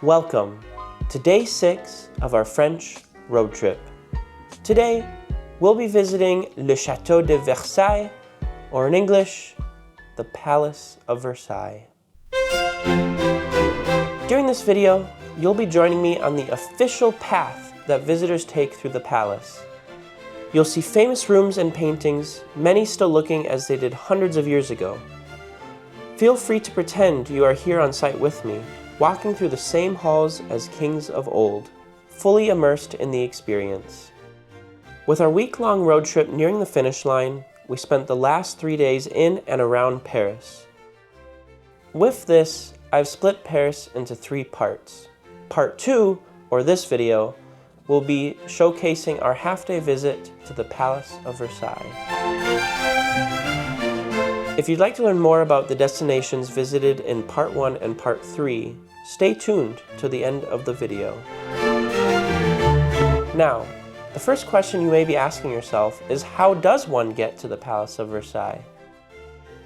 Welcome to day 6 of our French road trip. Today, we'll be visiting Le Château de Versailles, or in English, the Palace of Versailles. During this video, you'll be joining me on the official path that visitors take through the palace. You'll see famous rooms and paintings, many still looking as they did hundreds of years ago. Feel free to pretend you are here on site with me, walking through the same halls as kings of old, fully immersed in the experience. With our week-long road trip nearing the finish line, we spent the last 3 days in and around Paris. With this, I've split Paris into 3 parts. Part 2, or this video, will be showcasing our half-day visit to the Palace of Versailles. If you'd like to learn more about the destinations visited in Part 1 and Part 3, stay tuned to the end of the video. Now, the first question you may be asking yourself is, how does one get to the Palace of Versailles?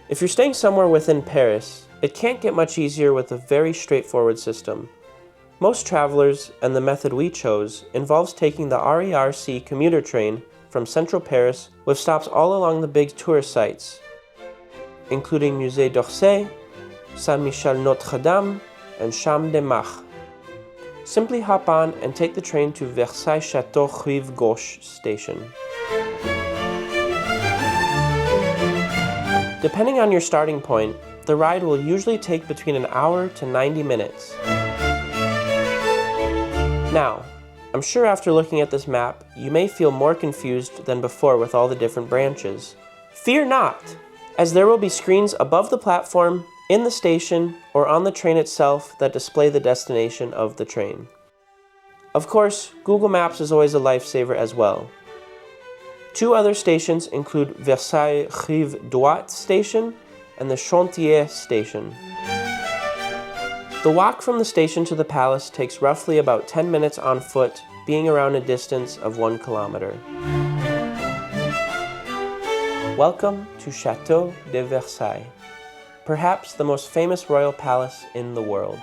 If you're staying somewhere within Paris, it can't get much easier with a very straightforward system. Most travelers, and the method we chose, involves taking the RER-C commuter train from central Paris with stops all along the big tourist sites, including Musée d'Orsay, Saint-Michel-Notre-Dame, and Champ de Mars. Simply hop on and take the train to Versailles Château Rive Gauche station. Depending on your starting point, the ride will usually take between an hour to 90 minutes. Now, I'm sure after looking at this map, you may feel more confused than before with all the different branches. Fear not, as there will be screens above the platform, in the station, or on the train itself that display the destination of the train. Of course, Google Maps is always a lifesaver as well. 2 other stations include Versailles Rive Droite station and the Chantier station. The walk from the station to the palace takes roughly about 10 minutes on foot, being around a distance of 1 kilometer. Welcome to Château de Versailles, perhaps the most famous royal palace in the world.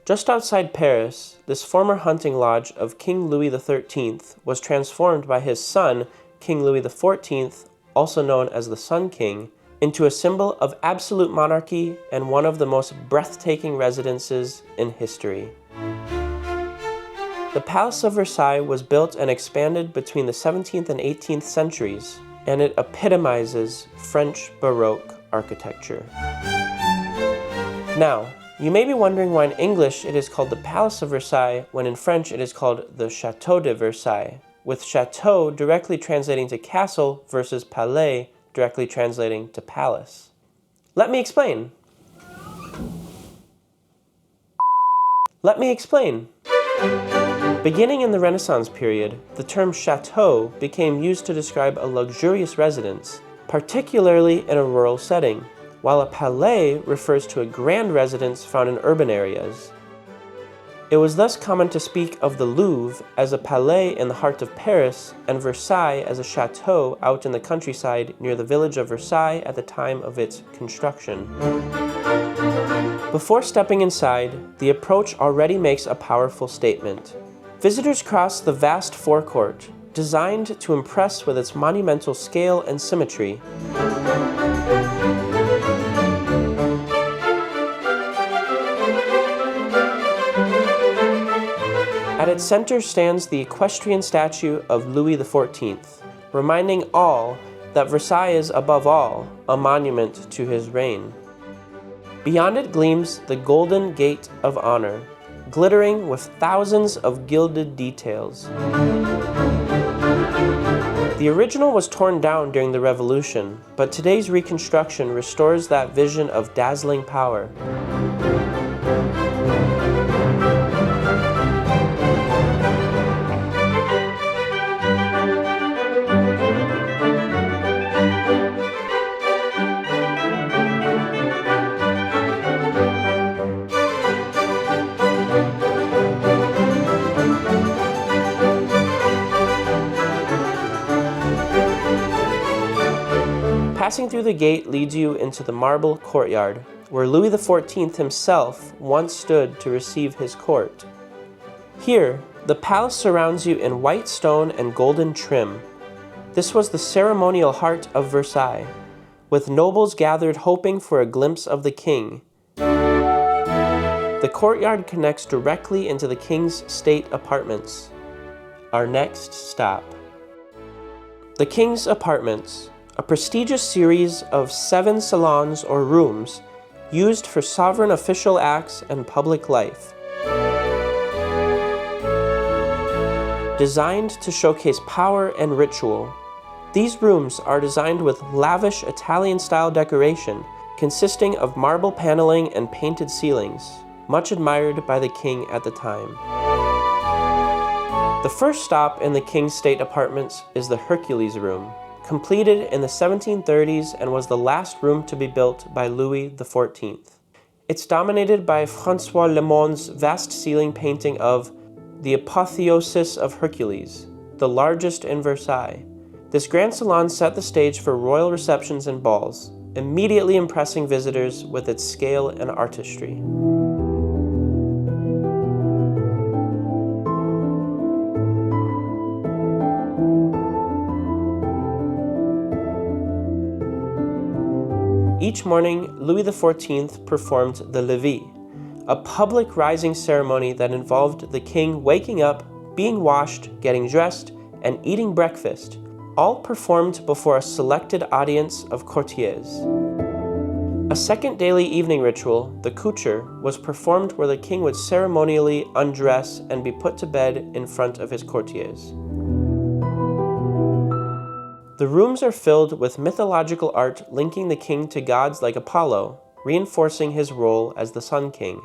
Just outside Paris, this former hunting lodge of King Louis XIII was transformed by his son, King Louis XIV, also known as the Sun King, into a symbol of absolute monarchy and one of the most breathtaking residences in history. The Palace of Versailles was built and expanded between the 17th and 18th centuries, and it epitomizes French Baroque architecture. Now, you may be wondering why in English it is called the Palace of Versailles when in French it is called the Château de Versailles, with Château directly translating to castle versus Palais directly translating to palace. Let me explain. Beginning in the Renaissance period, the term chateau became used to describe a luxurious residence, particularly in a rural setting, while a palais refers to a grand residence found in urban areas. It was thus common to speak of the Louvre as a palais in the heart of Paris and Versailles as a chateau out in the countryside near the village of Versailles at the time of its construction. Before stepping inside, the approach already makes a powerful statement. Visitors cross the vast forecourt, designed to impress with its monumental scale and symmetry. At its center stands the equestrian statue of Louis XIV, reminding all that Versailles is, above all, a monument to his reign. Beyond it gleams the Golden Gate of Honor, glittering with thousands of gilded details. The original was torn down during the Revolution, but today's reconstruction restores that vision of dazzling power. Passing through the gate leads you into the marble courtyard, where Louis XIV himself once stood to receive his court. Here, the palace surrounds you in white stone and golden trim. This was the ceremonial heart of Versailles, with nobles gathered hoping for a glimpse of the king. The courtyard connects directly into the king's state apartments. Our next stop. The king's apartments, a prestigious series of 7 salons or rooms used for sovereign official acts and public life. Designed to showcase power and ritual, these rooms are designed with lavish Italian-style decoration consisting of marble paneling and painted ceilings, much admired by the king at the time. The first stop in the king's state apartments is the Hercules Room, completed in the 1730s and was the last room to be built by Louis XIV. It's dominated by François Lemon's vast ceiling painting of the Apotheosis of Hercules, the largest in Versailles. This grand salon set the stage for royal receptions and balls, immediately impressing visitors with its scale and artistry. Each morning, Louis XIV performed the levee, a public rising ceremony that involved the king waking up, being washed, getting dressed, and eating breakfast, all performed before a selected audience of courtiers. A second daily evening ritual, the couture, was performed where the king would ceremonially undress and be put to bed in front of his courtiers. The rooms are filled with mythological art linking the king to gods like Apollo, reinforcing his role as the Sun King.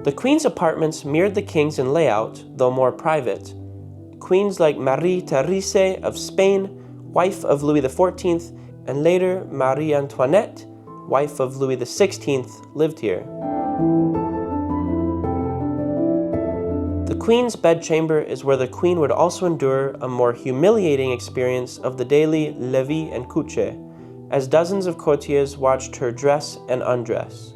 The Queen's apartments mirrored the King's in layout, though more private. Queens like Marie Therese of Spain, wife of Louis XIV, and later Marie Antoinette, wife of Louis XVI, lived here. The Queen's bedchamber is where the Queen would also endure a more humiliating experience of the daily levee and coucher, as dozens of courtiers watched her dress and undress.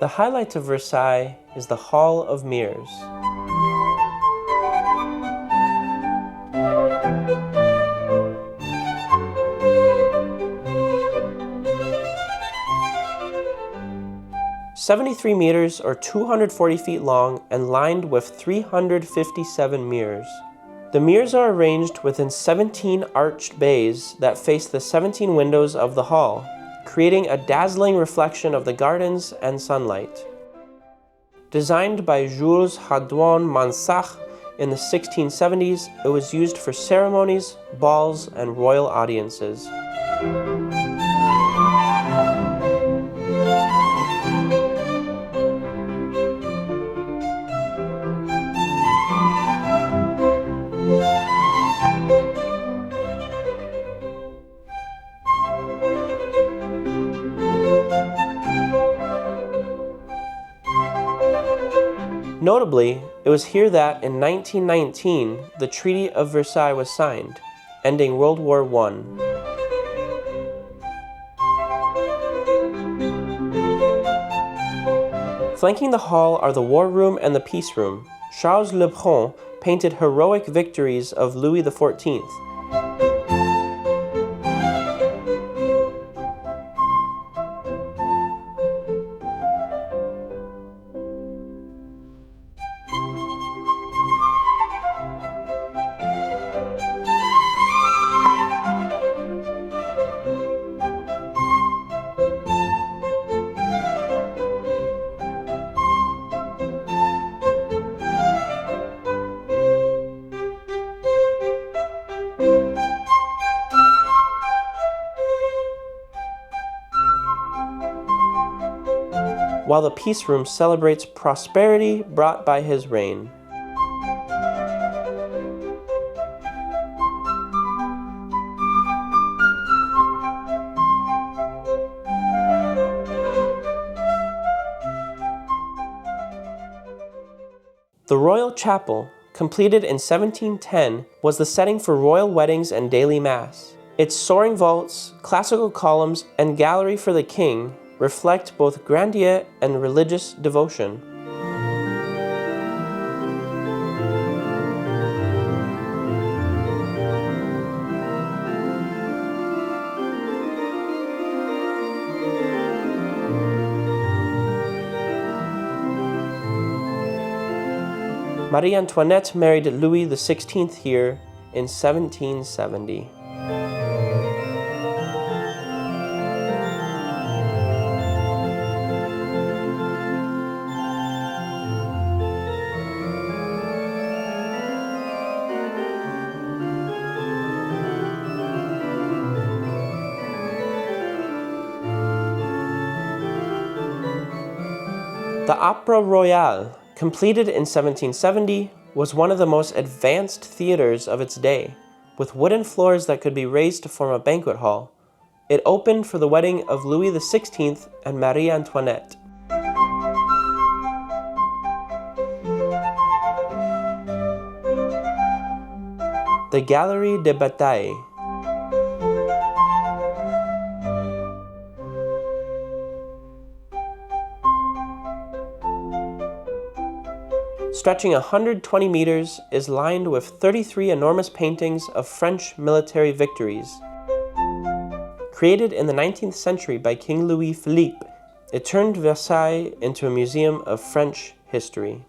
The highlight of Versailles is the Hall of Mirrors. "73 meters or 240 feet long and lined with 357 mirrors. The mirrors are arranged within 17 arched bays that face the 17 windows of the hall, creating a dazzling reflection of the gardens and sunlight. Designed by Jules Hardouin Mansach in the 1670s, it was used for ceremonies, balls, and royal audiences. Notably, it was here that, in 1919, the Treaty of Versailles was signed, ending World War I. Flanking the hall are the War Room and the Peace Room. Charles Lebrun painted heroic victories of Louis XIV. While the Peace Room celebrates prosperity brought by his reign. The Royal Chapel, completed in 1710, was the setting for royal weddings and daily mass. Its soaring vaults, classical columns, and gallery for the king reflect both grandeur and religious devotion. Marie Antoinette married Louis XVI here in 1770. The Opera Royale, completed in 1770, was one of the most advanced theaters of its day, with wooden floors that could be raised to form a banquet hall. It opened for the wedding of Louis XVI and Marie Antoinette. The Galerie des Batailles. Stretching 120 meters, is lined with 33 enormous paintings of French military victories. Created in the 19th century by King Louis Philippe, it turned Versailles into a museum of French history.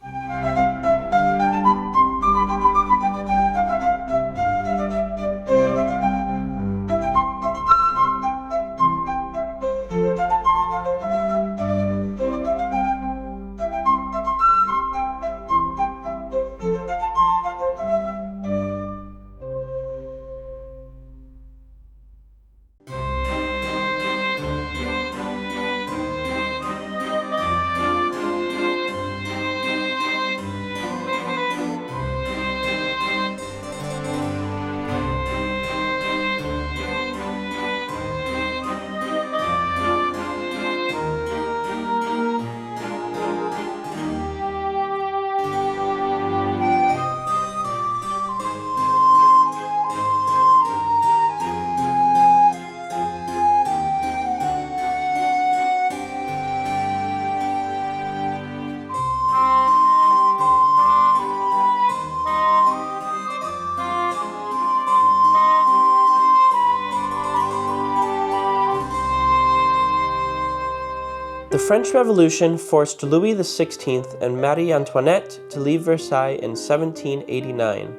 The French Revolution forced Louis XVI and Marie Antoinette to leave Versailles in 1789.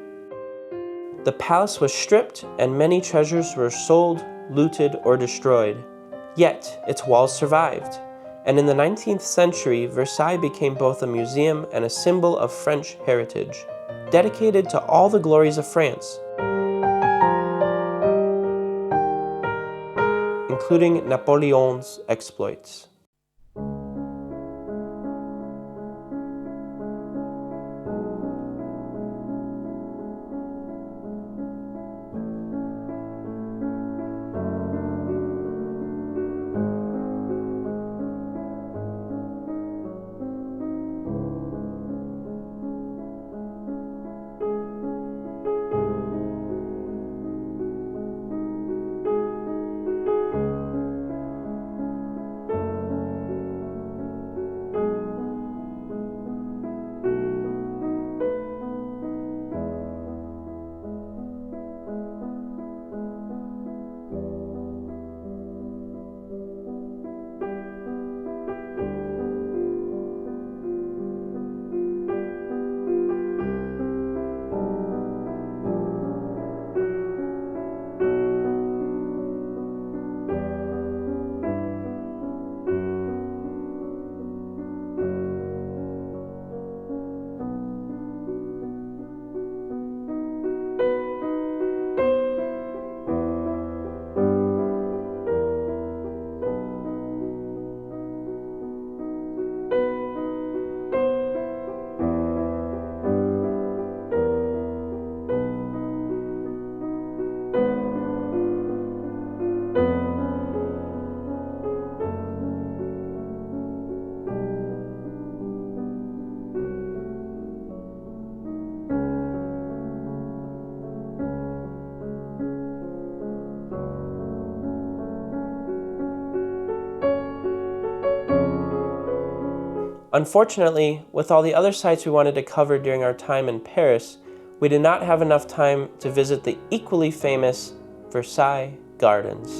The palace was stripped and many treasures were sold, looted, or destroyed. Yet, its walls survived, and in the 19th century, Versailles became both a museum and a symbol of French heritage. dedicated to all the glories of France, including Napoleon's exploits. Unfortunately, with all the other sites we wanted to cover during our time in Paris, we did not have enough time to visit the equally famous Versailles Gardens.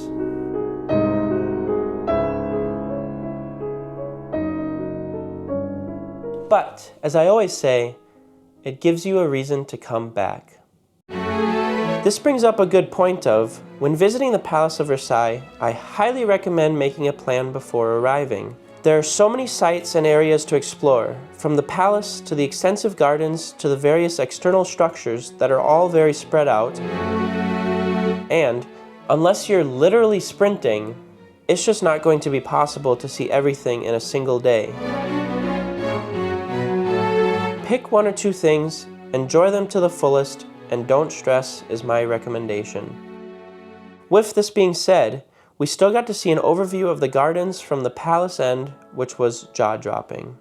But, as I always say, it gives you a reason to come back. This brings up a good point of, when visiting the Palace of Versailles, I highly recommend making a plan before arriving. There are so many sites and areas to explore, from the palace to the extensive gardens to the various external structures that are all very spread out. And, unless you're literally sprinting, it's just not going to be possible to see everything in a single day. Pick one or two things, enjoy them to the fullest, and don't stress is my recommendation. With this being said, we still got to see an overview of the gardens from the palace end, which was jaw-dropping.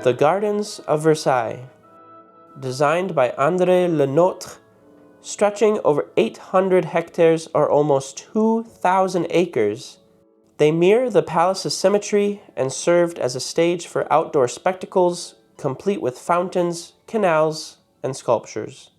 The Gardens of Versailles, designed by André Le Nôtre, stretching over 800 hectares or almost 2,000 acres. They mirror the palace's symmetry and served as a stage for outdoor spectacles, complete with fountains, canals, and sculptures.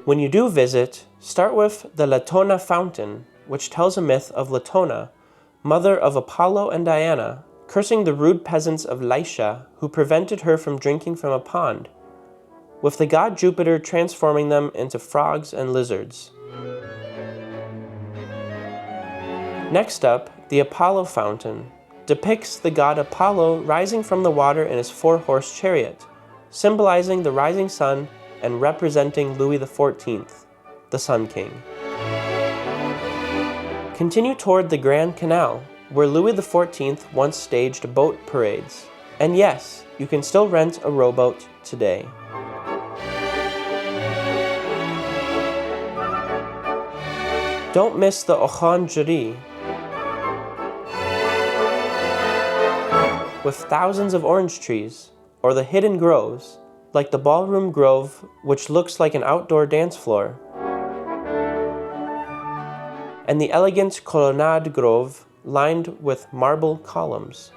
When you do visit, start with the Latona fountain, which tells a myth of Latona, mother of Apollo and Diana, cursing the rude peasants of Lycia who prevented her from drinking from a pond, with the god Jupiter transforming them into frogs and lizards. Next up, the Apollo fountain depicts the god Apollo rising from the water in his four-horse chariot, symbolizing the rising sun and representing Louis XIV, the Sun King. Continue toward the Grand Canal, where Louis XIV once staged boat parades. And yes, you can still rent a rowboat today. Don't miss the Orangerie, with thousands of orange trees, or the hidden groves, like the Ballroom Grove, which looks like an outdoor dance floor, and the elegant Colonnade Grove, lined with marble columns.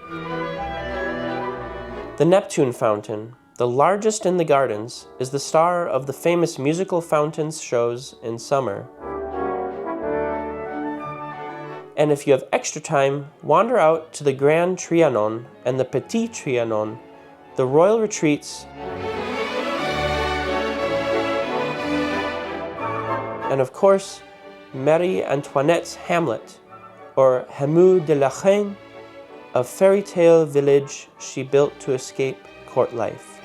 The Neptune Fountain, the largest in the gardens, is the star of the famous musical fountains shows in summer. And if you have extra time, wander out to the Grand Trianon and the Petit Trianon, the royal retreats, and of course, Marie Antoinette's Hamlet, or Hameau de la Reine, a fairy tale village she built to escape court life.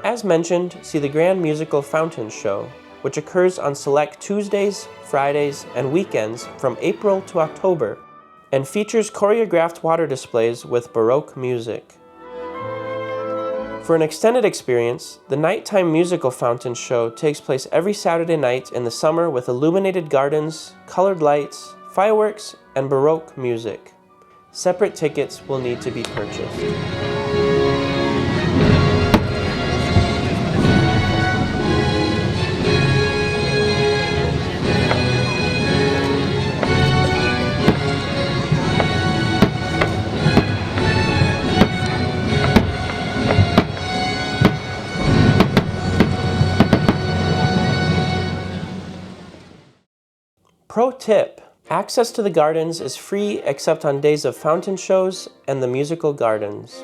As mentioned, see the Grand Musical Fountain Show, which occurs on select Tuesdays, Fridays, and weekends from April to October, and features choreographed water displays with Baroque music. For an extended experience, the Nighttime Musical Fountain Show takes place every Saturday night in the summer with illuminated gardens, colored lights, fireworks, and Baroque music. Separate tickets will need to be purchased. Pro tip: access to the gardens is free except on days of fountain shows and the musical gardens.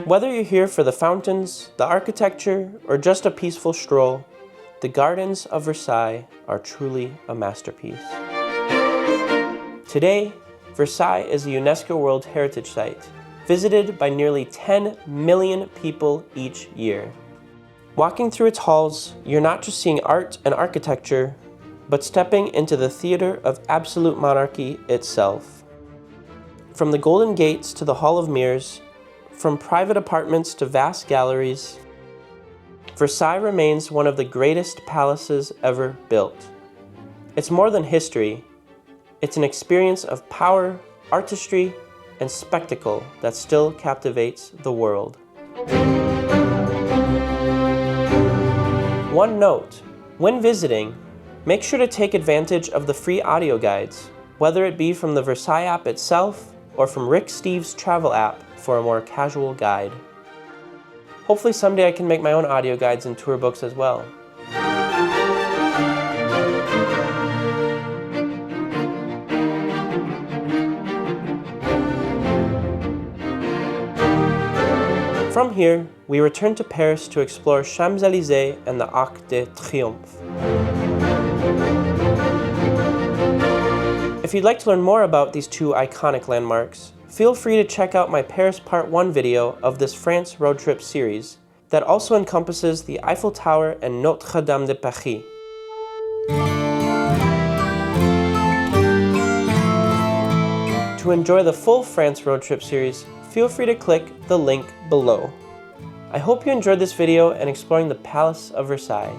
Whether you're here for the fountains, the architecture, or just a peaceful stroll, the Gardens of Versailles are truly a masterpiece. Today, Versailles is a UNESCO World Heritage Site, visited by nearly 10 million people each year. Walking through its halls, you're not just seeing art and architecture, but stepping into the theater of absolute monarchy itself. From the Golden Gates to the Hall of Mirrors, from private apartments to vast galleries, Versailles remains one of the greatest palaces ever built. It's more than history. It's an experience of power, artistry, and spectacle that still captivates the world. One note: when visiting, make sure to take advantage of the free audio guides, whether it be from the Versailles app itself or from Rick Steves' travel app for a more casual guide. Hopefully someday I can make my own audio guides and tour books as well. From here, we return to Paris to explore Champs-Élysées and the Arc de Triomphe. If you'd like to learn more about these two iconic landmarks, feel free to check out my Paris Part 1 video of this France road trip series that also encompasses the Eiffel Tower and Notre Dame de Paris. To enjoy the full France road trip series, feel free to click the link below. I hope you enjoyed this video and exploring the Palace of Versailles.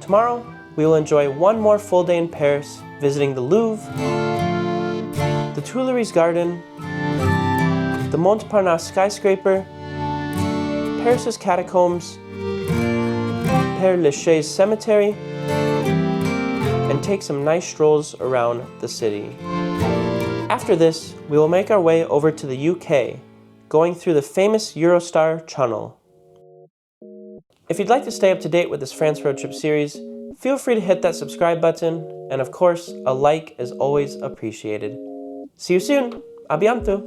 Tomorrow, we will enjoy one more full day in Paris, visiting the Louvre, the Tuileries Garden, the Montparnasse skyscraper, Paris's catacombs, Père Lachaise cemetery, and take some nice strolls around the city. After this, we will make our way over to the UK, going through the famous Eurostar tunnel. If you'd like to stay up to date with this France road trip series, feel free to hit that subscribe button, and of course, a like is always appreciated. See you soon! A bientôt!